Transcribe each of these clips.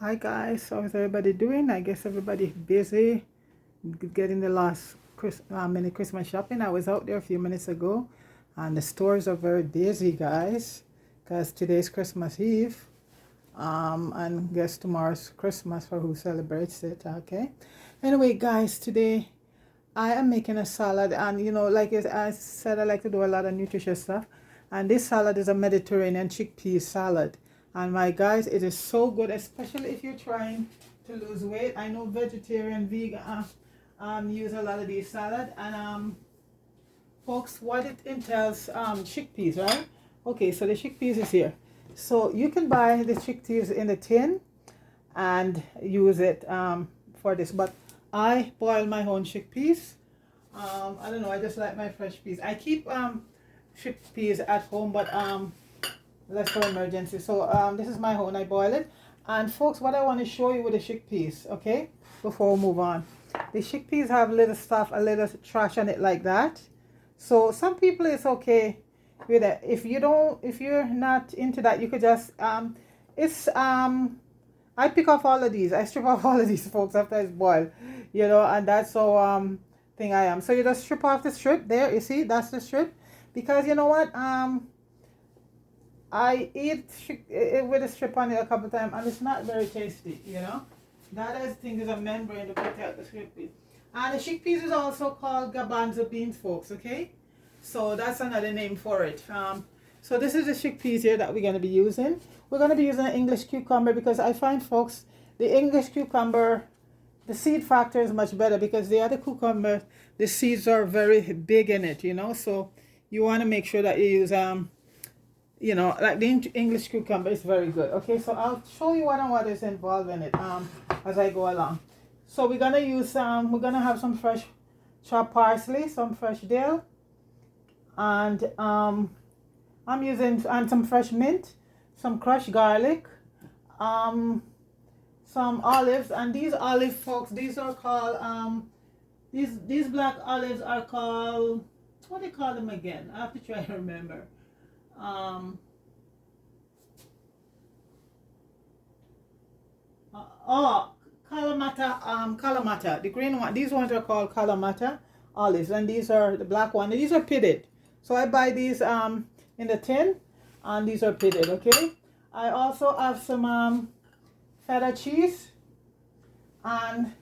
Hi guys, how's everybody doing? I guess everybody busy getting the last minute Christmas shopping. I was out there a few minutes ago and the stores are very busy, guys, because today's Christmas Eve. And guess tomorrow's Christmas for who celebrates it, okay? Anyway, guys, today I am making a salad, and like I said, I like to do a lot of nutritious stuff. And this salad is a Mediterranean chickpea salad. And my guys, it is so good, especially if you're trying to lose weight. I know vegetarian, vegan use a lot of these salad. And folks, what it entails, chickpeas, right? Okay, so the chickpeas is here. So you can buy the chickpeas in the tin and use it for this. But I boil my own chickpeas. I don't know, I just like my fresh peas. I keep chickpeas at home, but less for emergency. So this is my own, I boil it. And folks, what I want to show you with the chickpeas, okay, before we move on. The chickpeas have little stuff, a little trash on it like that. So some people it's okay with it. If you're not into that, you could just I pick off all of these. I strip off all of these, folks, after it's boiled, and that's so thing I am. So you just strip off the strip there. You see, that's the strip, because you know what, I eat it with a strip on it a couple times, and it's not very tasty. That I think is a membrane to protect the chickpeas. And the chickpeas is also called garbanzo beans, folks. Okay, so that's another name for it. So this is the chickpeas here that we're going to be using. We're going to be using an English cucumber, because I find, folks, the English cucumber, the seed factor is much better, because the other cucumber, the seeds are very big in it, so you want to make sure that you use like the English cucumber is very good. Okay, so I'll show you what is involved in it as I go along. So we're gonna use we're gonna have some fresh chopped parsley, some fresh dill, and I'm using some fresh mint, some crushed garlic, some olives. And these olives, folks, these are called these black olives are called, what do you call them again? I have to try to remember. Kalamata. The green one, these ones are called Kalamata olives, and these are the black one. These are pitted. So I buy these in the tin, and these are pitted. Okay. I also have some feta cheese and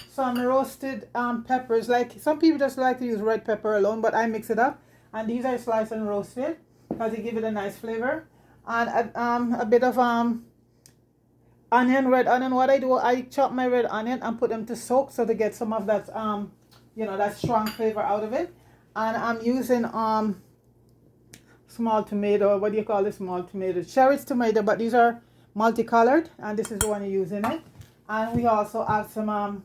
some roasted peppers. Like some people just like to use red pepper alone, but I mix it up. And these are sliced and roasted because they give it a nice flavor. And a bit of red onion. What I do, I chop my red onion and put them to soak, so to get some of that that strong flavor out of it. And I'm using small tomato. What do you call this small tomato? Cherry tomato, but these are multicolored, and this is the one you use in it. And we also have some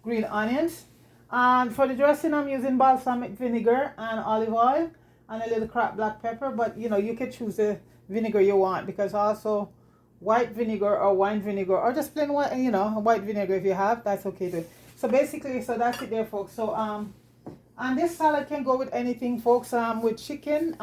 green onions. And for the dressing, I'm using balsamic vinegar and olive oil and a little cracked black pepper. But you can choose the vinegar you want, because also white vinegar or wine vinegar, or just plain white, white vinegar if you have, that's okay too. So basically, so that's it there, folks. So and this salad can go with anything, folks, with chicken,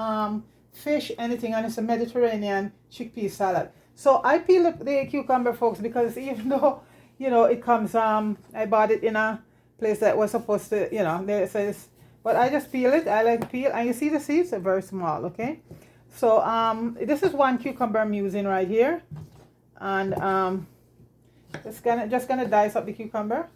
fish, anything, and it's a Mediterranean chickpea salad. So I peel up the cucumber, folks, because even though it comes I bought it in a place that was supposed to, there it says, but I just peel it. I like to peel, and you see the seeds are very small. Okay, so this is one cucumber I'm using right here, and just gonna dice up the cucumber.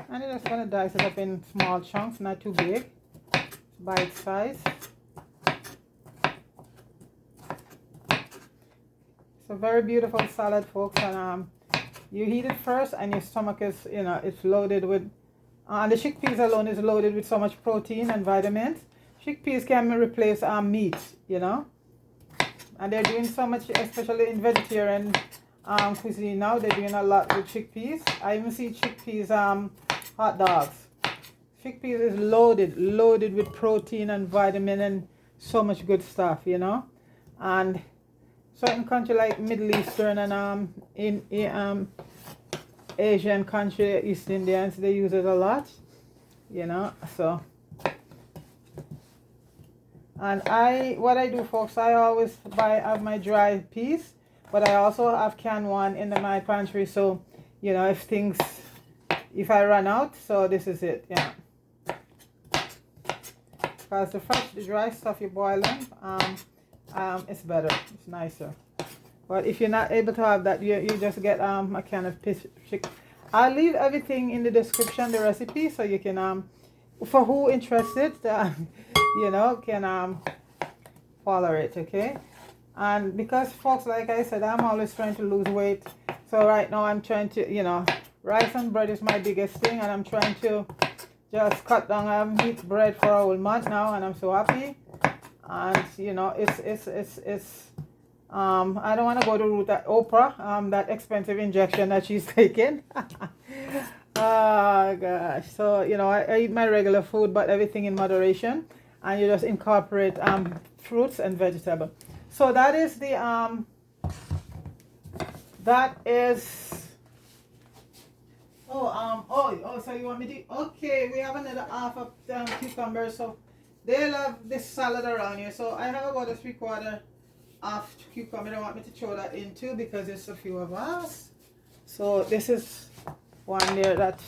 And I'm just gonna dice it up in small chunks, not too big, bite size. It's a very beautiful salad, folks, and you eat it first, and your stomach is, it's loaded with, and the chickpeas alone is loaded with so much protein and vitamins. Chickpeas can replace meat, and they're doing so much, especially in vegetarian cuisine now. They're doing a lot with chickpeas. I even see chickpeas hot dogs. Chickpeas is loaded with protein and vitamin and so much good stuff, and certain country like Middle Eastern and Asian country, East Indians, they use it a lot, you know. So, and what I do, folks, I always have my dry peas, but I also have canned one in my pantry. So, you know, if I run out, so this is it, yeah. Because the dry stuff you boil them, it's better, it's nicer. But if you're not able to have that, you just get a can of chicken. I'll leave everything in the description, the recipe, so you can for who interested, you know, can follow it, okay? And because, folks, like I said, I'm always trying to lose weight. So right now I'm trying to, you know, rice and bread is my biggest thing, and I'm trying to just cut down. I haven't eaten bread for a whole month now, and I'm so happy. And you know, it's I don't want to go the route that Oprah, that expensive injection that she's taking. Oh gosh. So you know, I eat my regular food, but everything in moderation, and you just incorporate fruits and vegetables. So that is the so you want me to, okay, we have another half of cucumbers. So they love this salad around here. So I have about a 3/4 of cucumber. They want me to throw that in too because it's a few of us. So this is one there that,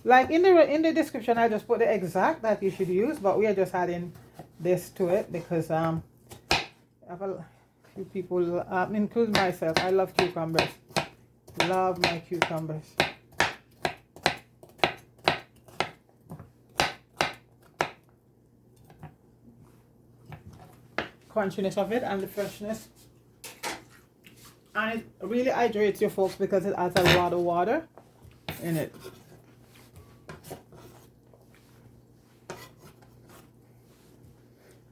like in the description, I just put the exact that you should use, but we are just adding this to it because I have a few people, including myself. I love cucumbers. Love my cucumbers. Crunchiness of it and the freshness, and it really hydrates you, folks, because it has a lot of water in it.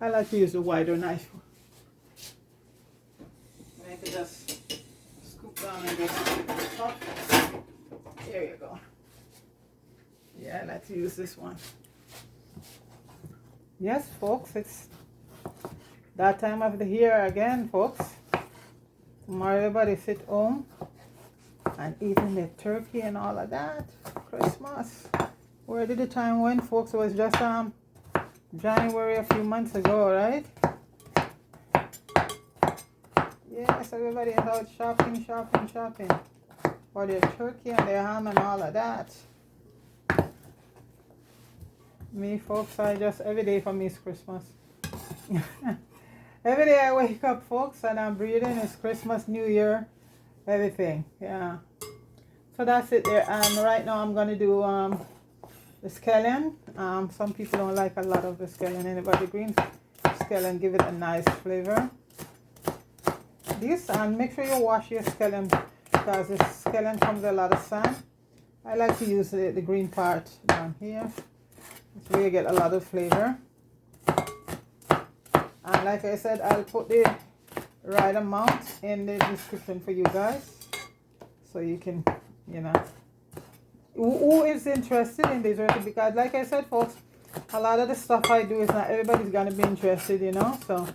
I like to use the wider knife. I can just scoop down and just top. There you go. Yeah, I like to use this one. Yes, folks, it's that time of the year again, folks. Tomorrow everybody sit home and eating their turkey and all of that. Christmas. Where did the time went, folks? It was just January a few months ago, right? Yes, everybody is out shopping for their turkey and their ham and all of that. Me, folks, every day for me is Christmas. Every day I wake up, folks, and I'm breathing. It's Christmas, New Year, everything. Yeah. So that's it there. And right now I'm gonna do the scallion. Some people don't like a lot of the scallion in it, but the green scallion give it a nice flavor. This, and make sure you wash your scallion because the scallion comes with a lot of sand. I like to use the green part down here. So you get a lot of flavor. And like I said, I'll put the right amount in the description for you guys, so you can, you know, who is interested in this recipe, because like I said, folks, a lot of the stuff I do is not everybody's gonna be interested, you know. So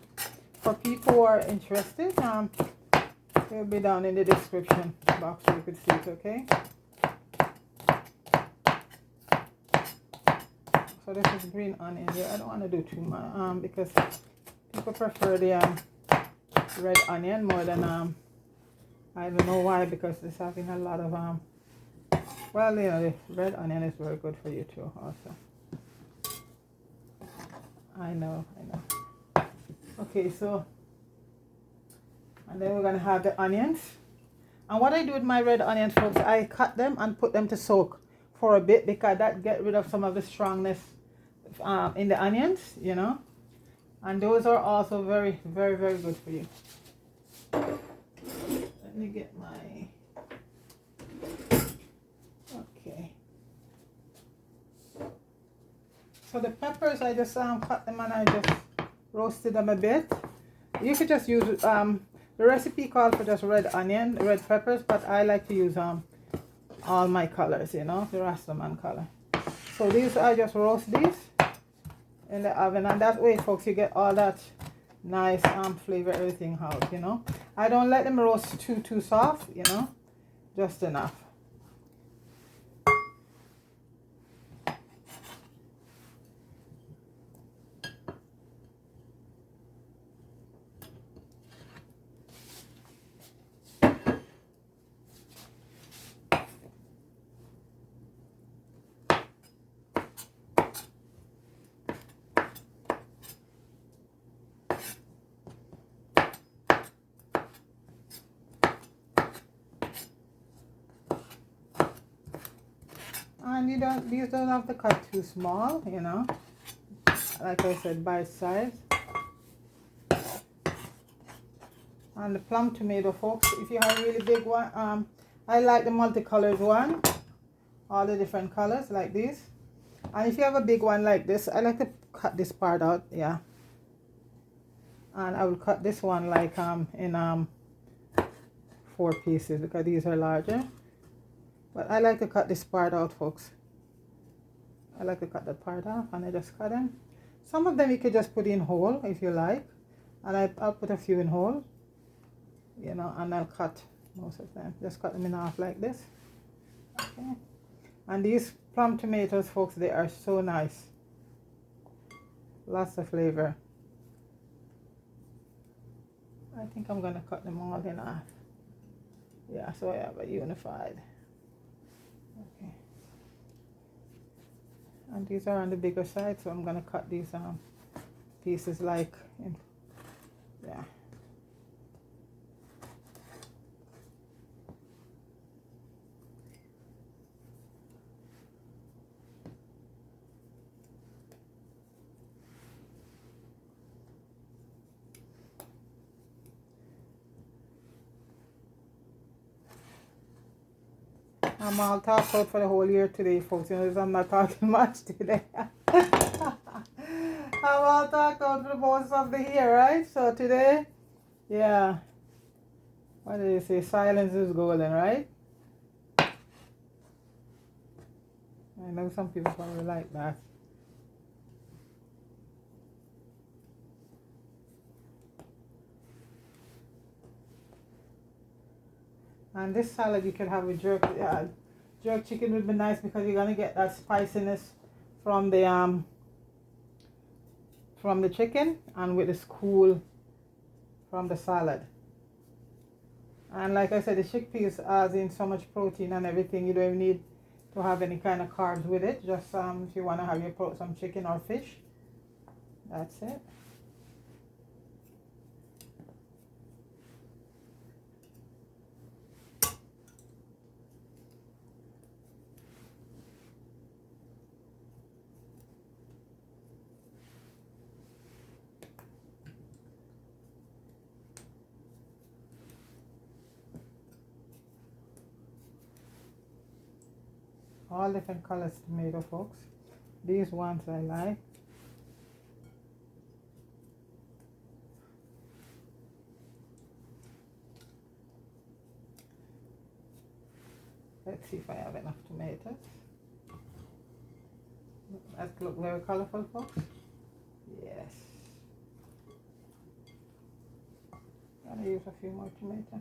for people who are interested, it'll be down in the description box so you could see it, okay? So this is green onion here. I don't want to do too much because people prefer the red onion more than I don't know why, because it's having a lot of well, you know, the red onion is very good for you too also. I know. Okay, so and then we're gonna have the onions. And what I do with my red onions, folks, I cut them and put them to soak for a bit because that get rid of some of the strongness in the onions, you know. And those are also very, very, very good for you. Let me get my, okay. So the peppers, I just cut them and I just roasted them a bit. You could just use, the recipe called for just red peppers, but I like to use all my colors, you know, the Rastaman color. So these, I just roast these in the oven, and that way, folks, you get all that nice flavor everything out, you know. I don't let them roast too soft, you know, just enough. And these don't have to cut too small, you know. Like I said, bite size. And the plum tomato, folks, if you have a really big one, I like the multicolored one, all the different colors like this. And if you have a big one like this, I like to cut this part out, yeah. And I will cut this one like in 4 pieces because these are larger. But I like to cut this part out, folks. I like to cut that part off, and I just cut them. Some of them you could just put in whole if you like, and I'll put a few in whole, you know, and I'll cut most of them. Just cut them in half like this. Okay. And these plum tomatoes, folks, they are so nice. Lots of flavor. I think I'm gonna cut them all in half. Yeah, so I have a unified. Okay. And these are on the bigger side, so I'm gonna cut these pieces like in, yeah. I'm all talked out for the whole year today, folks. You know, I'm not talking much today. I'm all talked out for the most of the year, right? So today, yeah. What do they say? Silence is golden, right? I know some people probably like that. And this salad you can have with jerk. Jerk chicken would be nice because you're gonna get that spiciness from the chicken, and with this cool from the salad. And like I said, the chickpeas adds in so much protein and everything. You don't even need to have any kind of carbs with it. Just if you want to have some chicken or fish, that's it. All different colors tomato, folks. These ones I like. Let's see if I have enough tomatoes. That look very colorful, folks. Yes. I'm gonna use a few more tomatoes.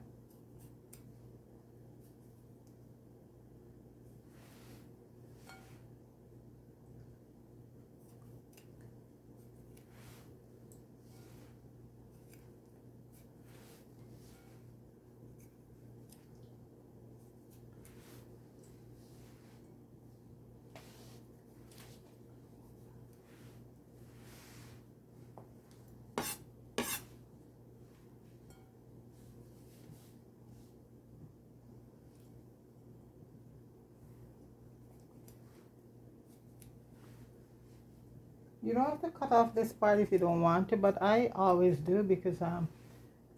You don't have to cut off this part if you don't want to, but I always do because I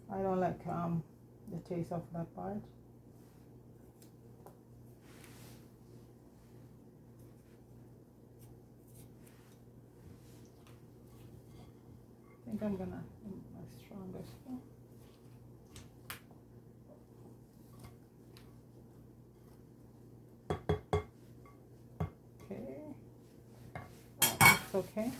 don't like the taste of that part. I think I'm gonna my stronger spoon. Okay, that's okay.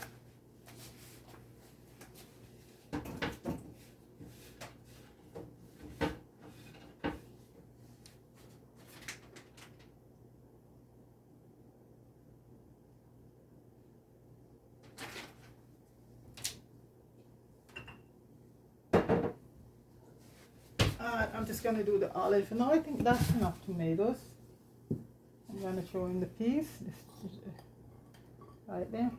I'm just gonna do the olives. No, I think that's enough tomatoes. I'm gonna throw in the peas. Right there.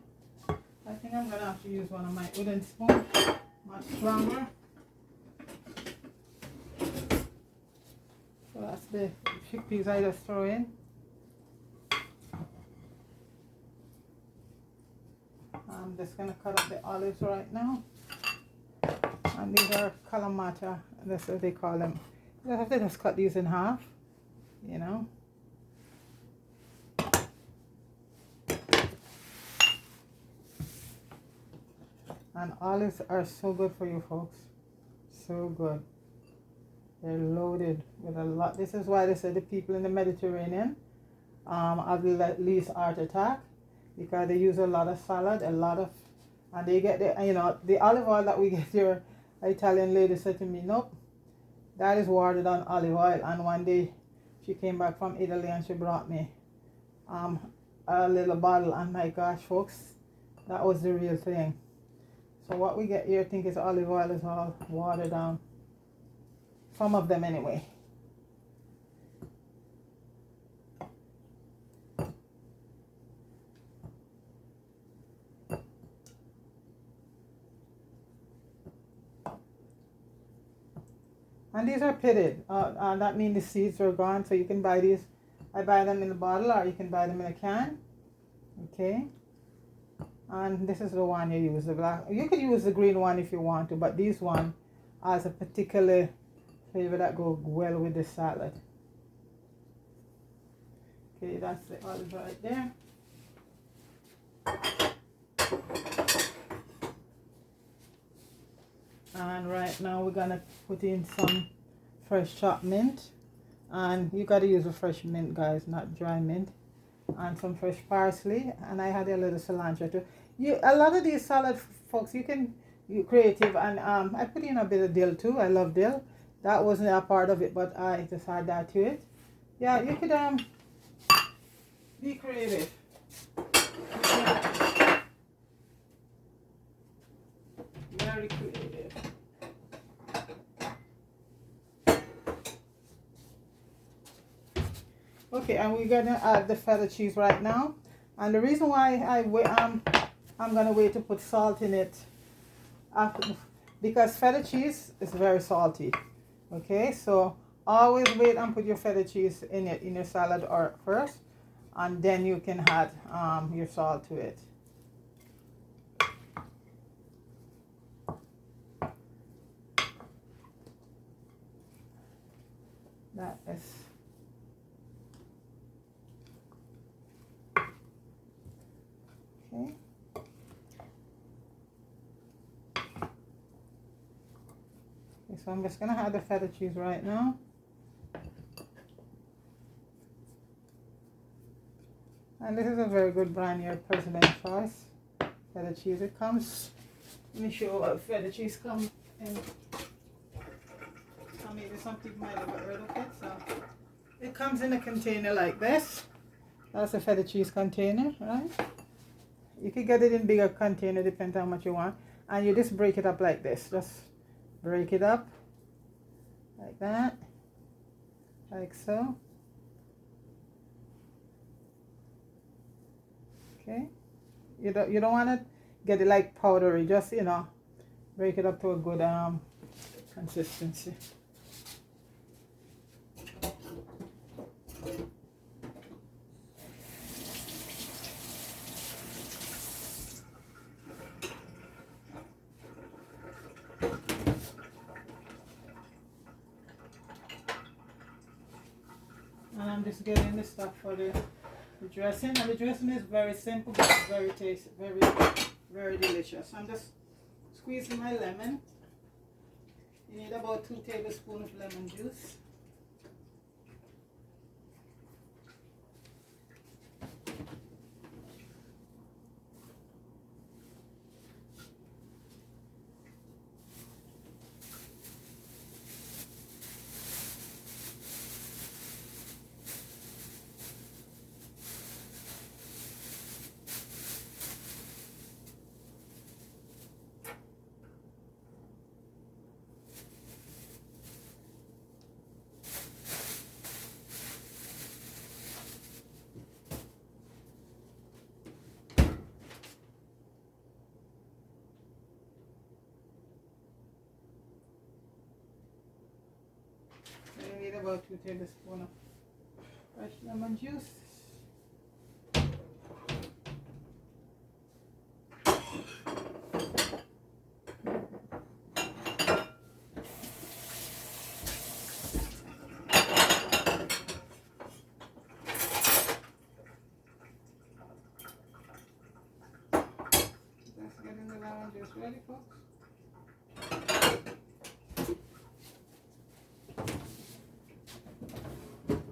I think I'm gonna have to use one of my wooden spoons, much stronger. So that's the chickpeas I just throw in. I'm just gonna cut up the olives right now. And these are Kalamata, that's what they call them. You have to just cut these in half, you know. And olives are so good for you folks. So good. They're loaded with a lot. This is why they say the people in the Mediterranean have the least heart attack, because they use a lot of salad, and they get the, you know, the olive oil that we get here. An Italian lady said to me, nope, that is watered down olive oil. And one day she came back from Italy and she brought me a little bottle, and my gosh folks, that was the real thing. So what we get here, I think is olive oil, is all watered down. Some of them anyway. And these are pitted. That means the seeds are gone. So you can buy these. I buy them in a bottle, or you can buy them in a can. Okay. And this is the one you use, the black. You could use the green one if you want to, but this one has a particular flavor that goes well with the salad. Okay, that's the olive right there. And right now we're gonna put in some fresh chopped mint, and you gotta use a fresh mint, guys, not dry mint. And some fresh parsley, and I had a little cilantro too. A lot of these salad folks, you creative, and I put in a bit of dill too. I love dill. That wasn't a part of it, but I just had that to it. Yeah, you could be creative. Yeah. Very creative. Okay, and we're gonna add the feta cheese right now. And the reason why I'm gonna wait to put salt in it after, because feta cheese is very salty. Okay, so always wait and put your feta cheese in your salad or first, and then you can add your salt to it. That is. Okay. So I'm just going to add the feta cheese right now. And this is a very good brand, your President Choice feta cheese. It comes, let me show you what feta cheese comes in. So maybe some people might have heard of it. So it comes in a container like this. That's a feta cheese container, right? You can get it in bigger container, depends on how much you want. And you just break it up like this. Just break it up like that, like so. Okay, you don't want to get it like powdery, just, you know, break it up to a good consistency. And I'm just getting the stuff for the dressing, and the dressing is very simple but very tasty, very delicious. I'm just squeezing my lemon. You need about 2 tablespoons of lemon juice. about 2 tablespoons of fresh lemon juice. Just getting the lemon juice ready, folks.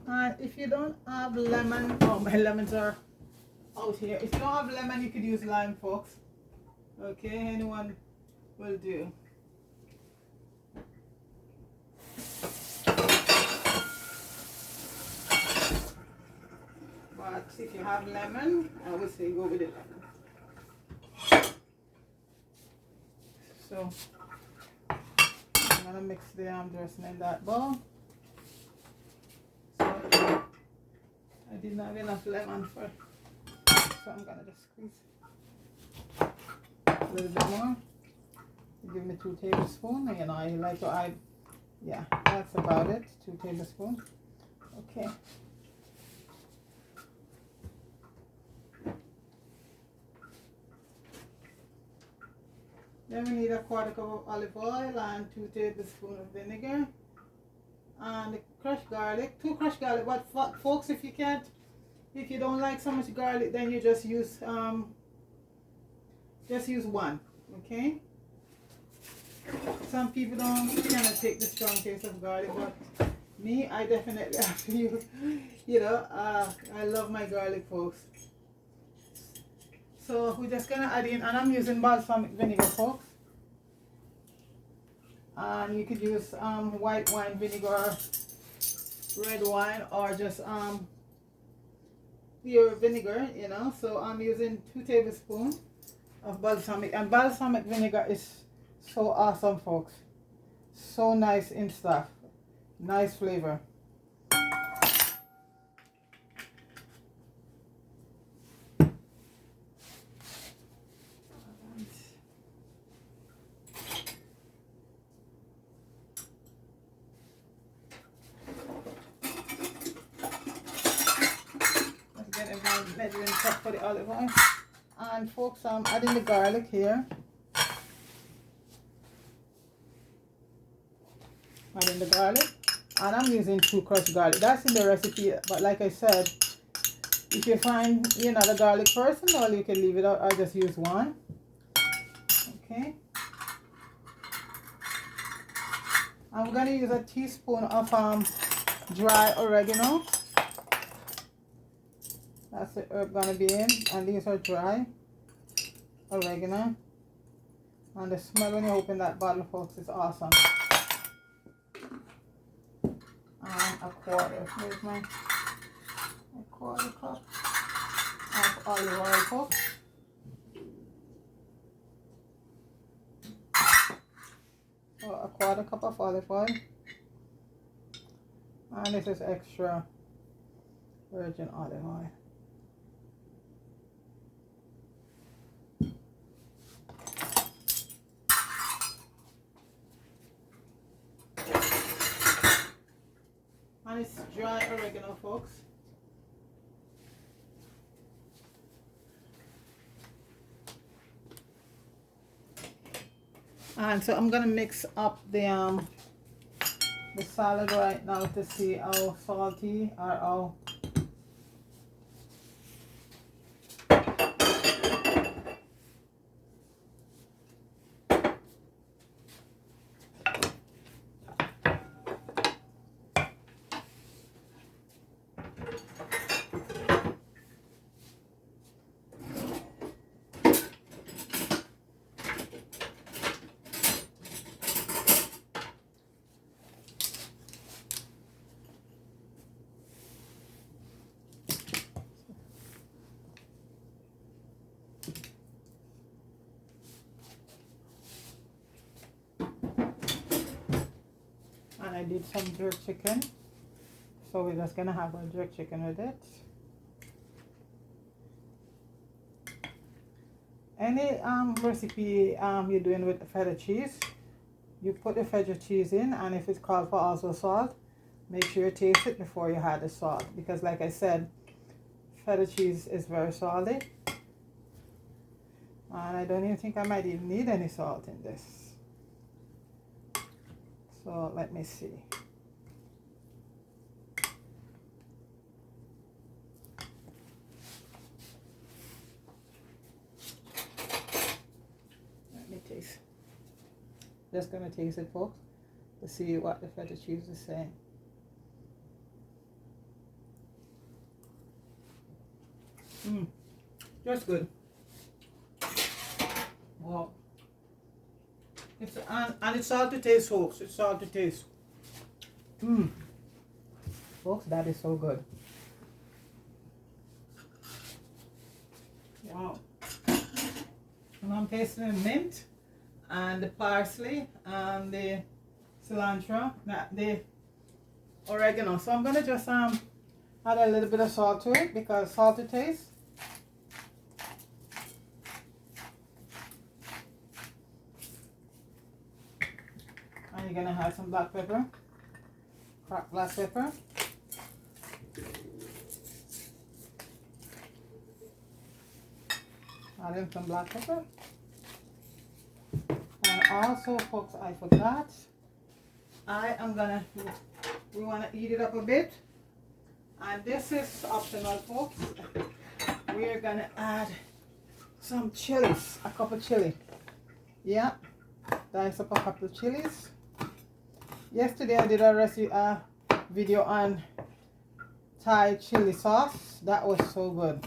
And if you don't have lemon, oh, my lemons are out here. If you don't have lemon, you could use lime, folks. Okay, anyone will do. But if you have lemon, I would say go with the lemon. So I'm gonna mix the dressing in that bowl. So I didn't have enough lemon for, so I'm gonna just squeeze a little bit more. Give me 2 tablespoons. You know, I like to add, yeah, that's about it. 2 tablespoons. Okay. Then we need a 1/4 cup of olive oil and 2 tablespoons of vinegar and crushed garlic, 2 crushed garlic. But folks, if you don't like so much garlic, then you just use 1. Okay. Some people cannot take the strong taste of garlic, but me, I definitely have to use. You know, I love my garlic, folks. So we're just gonna add in, and I'm using balsamic vinegar, folks. And you could use white wine vinegar, red wine, or just pure vinegar, you know. So I'm using 2 tablespoons of balsamic, and balsamic vinegar is so awesome, folks. So nice in stuff, nice flavor. Measuring cup for the olive oil, and folks, I'm adding the garlic here. Adding the garlic, and I'm using 2 crushed garlic. That's in the recipe, but like I said, if you find you're not a garlic person, well, you can leave it out or just use 1. Okay. I'm gonna use a teaspoon of dry oregano. That's the herb gonna be in, and these are dry oregano. And the smell when you open that bottle, folks, is awesome. And a 1/4. Here's my 1/4 cup of olive oil, folks. So a 1/4 cup of olive oil, and this is extra virgin olive oil. And it's dry oregano, folks. And so I'm gonna mix up the salad right now to see how salty or how I did some jerk chicken, so we're just gonna have our jerk chicken with it. Any recipe you're doing with the feta cheese, you put the feta cheese in, and if it's called for also salt, make sure you taste it before you add the salt, because like I said, feta cheese is very salty, and I don't even think I might even need any salt in this. So let me see. Let me taste. Just gonna taste it, folks, to see what the feta cheese is saying. Just good. Wow. It's and it's all to taste, folks. It's all to taste. Folks, that is so good. Wow. And I'm tasting the mint and the parsley and the cilantro, the oregano. So I'm gonna just add a little bit of salt to it, because salt to taste. And you're gonna add some black pepper, cracked black pepper. Add in some black pepper. And also, folks, I forgot, we wanna eat it up a bit. And this is optional, folks. We are gonna add some chilies, a cup of chili. Yeah, dice up a couple of chilies. Yesterday I did a recipe video on Thai chili sauce. That was so good.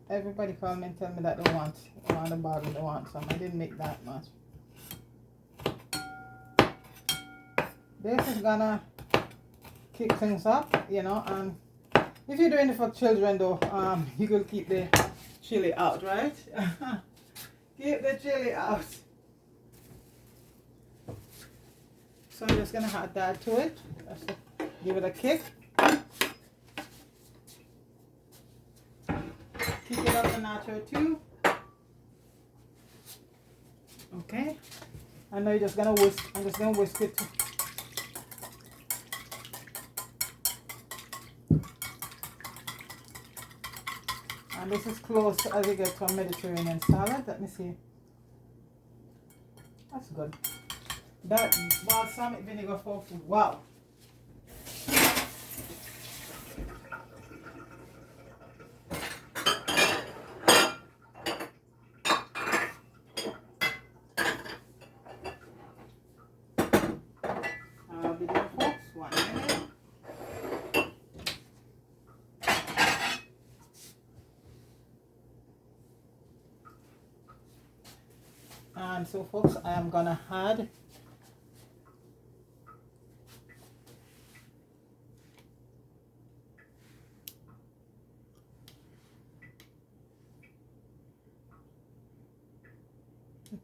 Everybody call me and tell me that they want a bottle, they want some. I didn't make that much. This is gonna kick things up, you know, and if you're doing it for children though, you could keep the chili out, right? Keep the chili out. So I'm just gonna add that to it. Just to give it a kick. Kick it up a notch or two. Okay. And now you're just gonna whisk. I'm just gonna whisk it. And this is close as you get to a Mediterranean salad. Let me see. That's good. That balsamic vinegar for food. Wow. I'll be there, folks. 1 minute. And so, folks, I am gonna add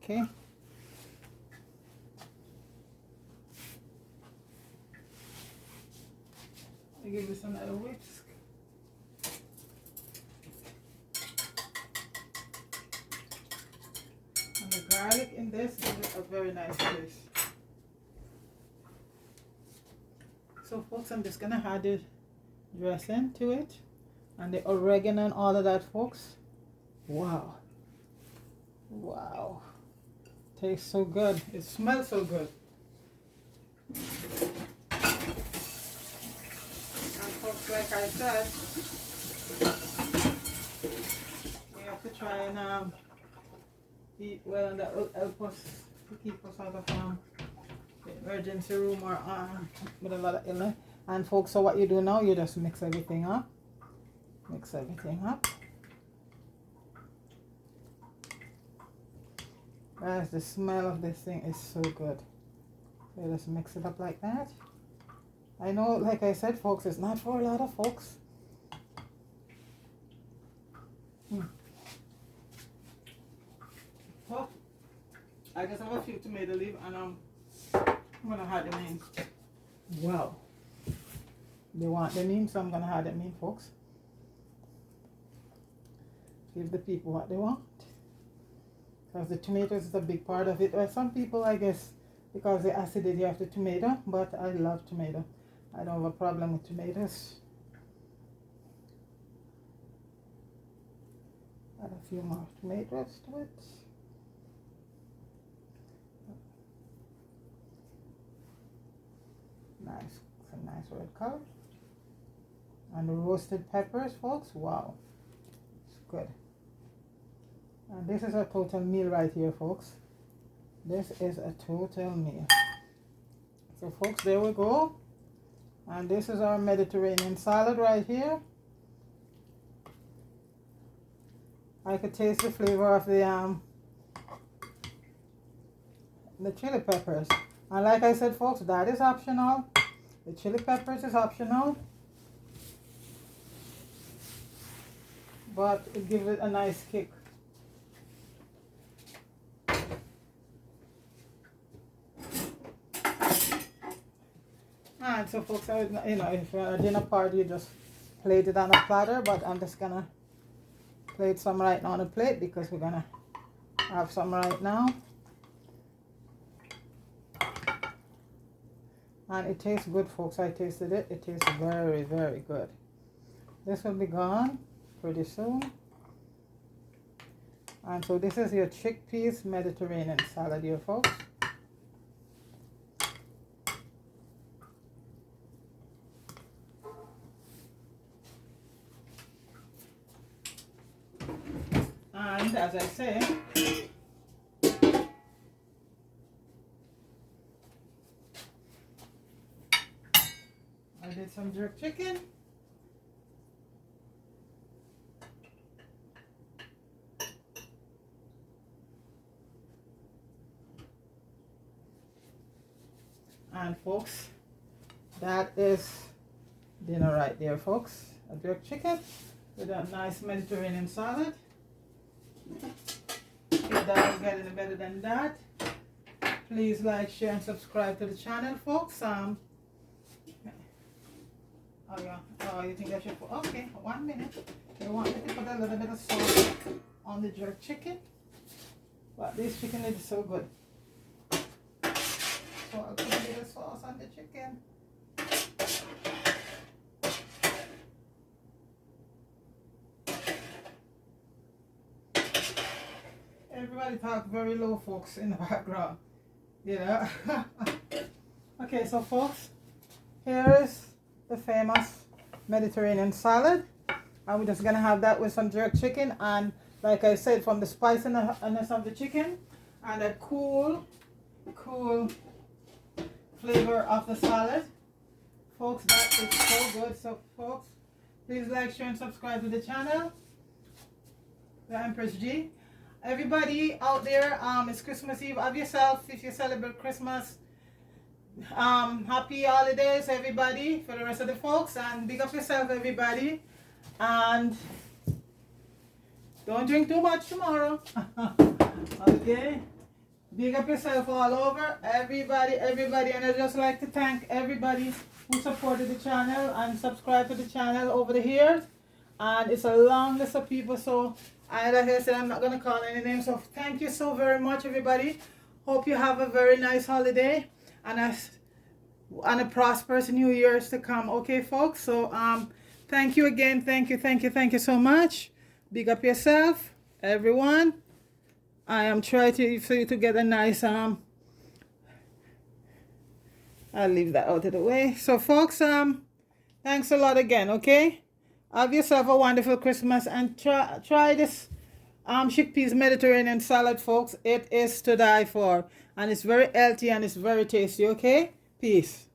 okay. I give this another whisk. And the garlic in this gives it a very nice taste. So, folks, I'm just gonna add the dressing to it and the oregano and all of that, folks. Wow. Wow. Tastes so good. It smells so good. And folks, like I said, we have to try and eat well, and that will help us to keep us out of the emergency room or with a lot of illness. And folks, so what you do now, you just mix everything up. Mix everything up. Guys, the smell of this thing is so good. So you just mix it up like that. I know, like I said, folks, it's not for a lot of folks. Well, I just have a few tomato leaves, and I'm gonna add them in. Wow. They want them in, so I'm gonna add them in, folks. Give the people what they want. Because the tomatoes is a big part of it. Well, some people, I guess, because the acidity of the tomato, but I love tomato. I don't have a problem with tomatoes. Add a few more tomatoes to it. Nice, some nice red color. And the roasted peppers, folks, wow, it's good. And this is a total meal right here, folks. This is a total meal. So folks, there we go. And this is our Mediterranean salad right here. I could taste the flavor of the chili peppers. And like I said, folks, that is optional. The chili peppers is optional, but it gives it a nice kick. And so folks, you know, if you're at a dinner party, you just plate it on a platter, but I'm just gonna plate some right now on a plate because we're gonna have some right now. And it tastes good, folks. I tasted it. It tastes very, very good. This will be gone pretty soon. And so this is your chickpeas Mediterranean salad here, folks. And as I say, I did some jerk chicken. And folks, that is dinner right there, folks. A jerk chicken with a nice Mediterranean salad. It doesn't get any better than that. Please like, share, and subscribe to the channel, folks. Oh yeah. Oh, you think I should put? Okay, 1 minute. You want me to put a little bit of salt on the jerk chicken, but this chicken is so good. So I'll put a little sauce on the chicken. Everybody talk very low, folks, in the background. You know. Okay, so folks, here is the famous Mediterranean salad. And we're just gonna have that with some jerk chicken, and like I said, from the spiciness of the chicken and the cool flavor of the salad, folks, that is so good. So folks, please like, share, and subscribe to the channel, the Empress G. Everybody out there, it's Christmas Eve. Have yourself, if you celebrate Christmas, happy holidays, everybody, for the rest of the folks, and big up yourself, everybody, and don't drink too much tomorrow. Okay, big up yourself all over, everybody, and I'd just like to thank everybody who supported the channel and subscribed to the channel over the years. And it's a long list of people, so like I said, I'm not going to call any names. So thank you so very much, everybody. Hope you have a very nice holiday and a prosperous New Year's to come. Okay, folks? So thank you again. Thank you so much. Big up yourself, everyone. I am trying for you to get a nice I'll leave that out of the way. So folks, thanks a lot again, okay? Have yourself a wonderful Christmas, and try this chickpeas Mediterranean salad, folks. It is to die for, and it's very healthy and it's very tasty. Okay, peace.